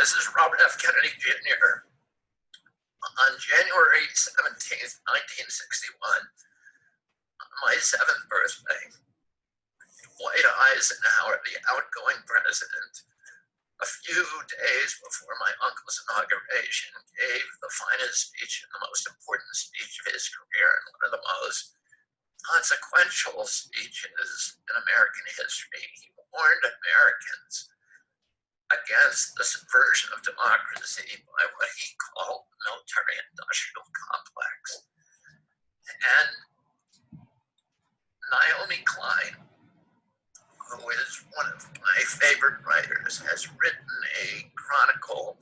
This is Robert F. Kennedy Jr. On January 17th, 1961, on my 7th birthday, Dwight Eisenhower, the outgoing president, a few days before my uncle's inauguration, gave the finest speech and the most important speech of his career, and one of the most consequential speeches in American history. He warned Americans against the subversion of democracy by what he called the military-industrial complex. And Naomi Klein, who is one of my favorite writers, has written a chronicle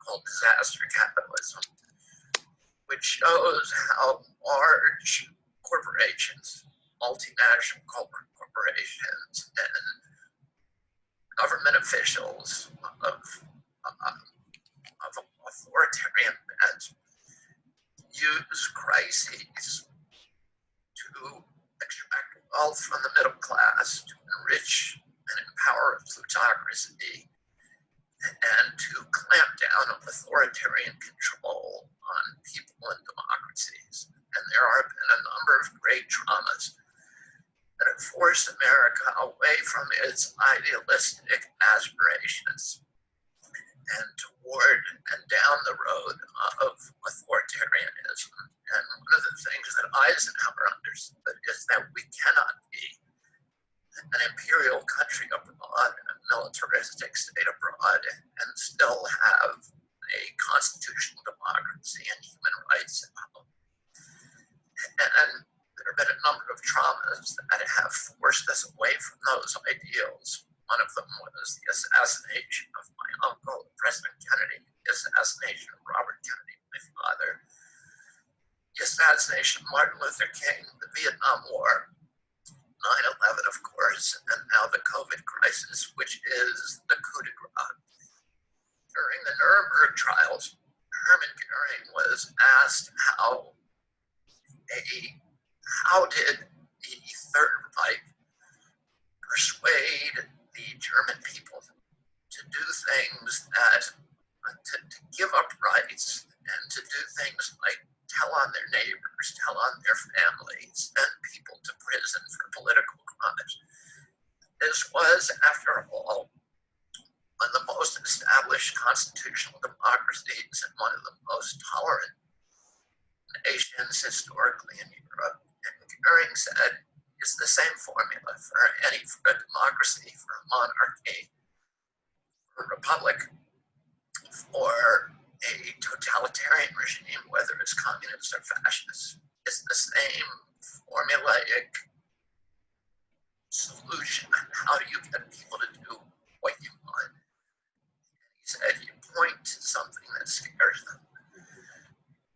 called Disaster Capitalism, which shows how large corporations, multinational corporations, and government officials of authoritarian bent use crises to extract wealth from the middle class, to enrich and empower a plutocracy, and to clamp down on authoritarian control on people and democracies. And there have been a number of great traumas that have forced America away from its idealistic aspirations and toward and down the road of authoritarianism. And one of the things that Eisenhower understood is that we cannot be an imperial country abroad and a militaristic state abroad and still have a constitutional democracy and human rights at home. And there have been a number of traumas that have forced us away from those ideals. One of them was the assassination of my uncle, President Kennedy, the assassination of Robert Kennedy, my father, the assassination of Martin Luther King, the Vietnam War, 9/11, of course, and now the COVID crisis, which is the coup de grace. During the Nuremberg trials, Hermann Goering was asked how did the Third Reich persuade the German people to do things that, to give up rights and to do things like tell on their neighbors, tell on their families, send people to prison for political crimes. This was, after all, one of the most established constitutional democracies and one of the most tolerant nations historically in Europe. And Goering said, it's the same formula for a democracy, for a monarchy, for a republic, for a totalitarian regime, whether it's communist or fascist. It's the same formulaic solution. How do you get people to do what you want? He said, you point to something that scares them.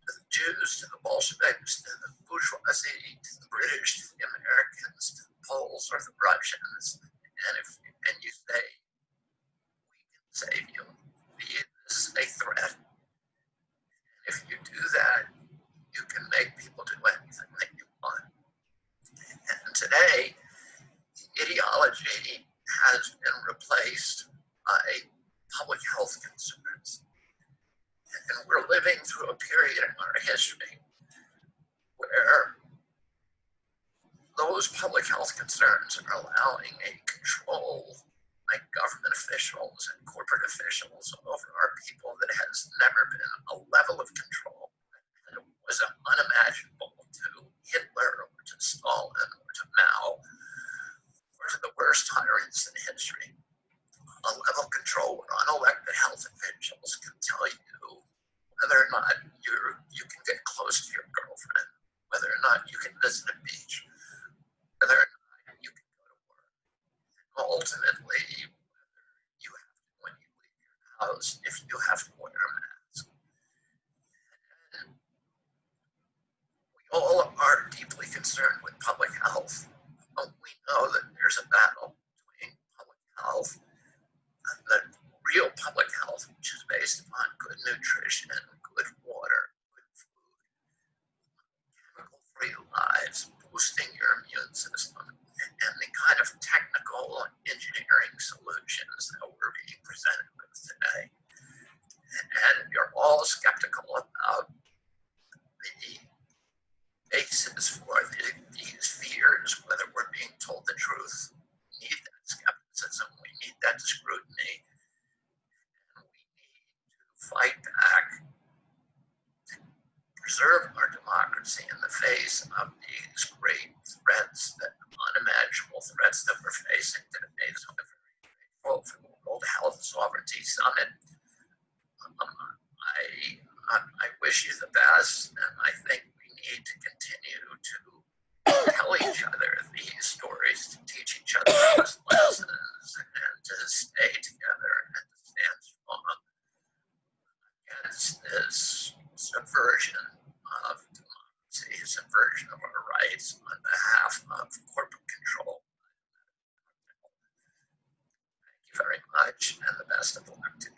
To the Jews, to the Bolsheviks, to the bourgeoisie, to the British, to the Americans, to the Poles or the Russians, and you say, we can save you. This is a threat. If you do that, you can make people do anything that you want. And today, ideology has been replaced by public health concerns. And we're living through a period in our history where those public health concerns are allowing a control by government officials and corporate officials over our people that has never been a level of control that was unimaginable to Hitler or to Stalin or to Mao or to the worst tyrants in history. A level of control where unelected health officials can tell you whether or not you can get close to your girlfriend, whether or not you can visit a beach, whether or not you can go to work. Ultimately, whether you have to, when you leave your house, if you have to wear a mask. And we all are deeply concerned with public health, but we know that there's a battle between public health and the real public health, which is based upon good nutrition, good water, good food, chemical-free lives, boosting your immune system, and the kind of technical engineering solutions that we're being presented with today. all skeptical about the basis for these fears, whether we're being told the truth. We need that skepticism, we need that scrutiny, and we need to fight back to preserve our democracy in the face of these great threats, that unimaginable threats that we're facing today. So I'm very grateful for the World Health Sovereignty Summit. I wish you the best, and I think we need to continue to tell each other these stories, to teach each other these lessons, and to stay together and to stand strong against this subversion of democracy, subversion of our rights on behalf of corporate control. Thank you very much, and the best of luck to you.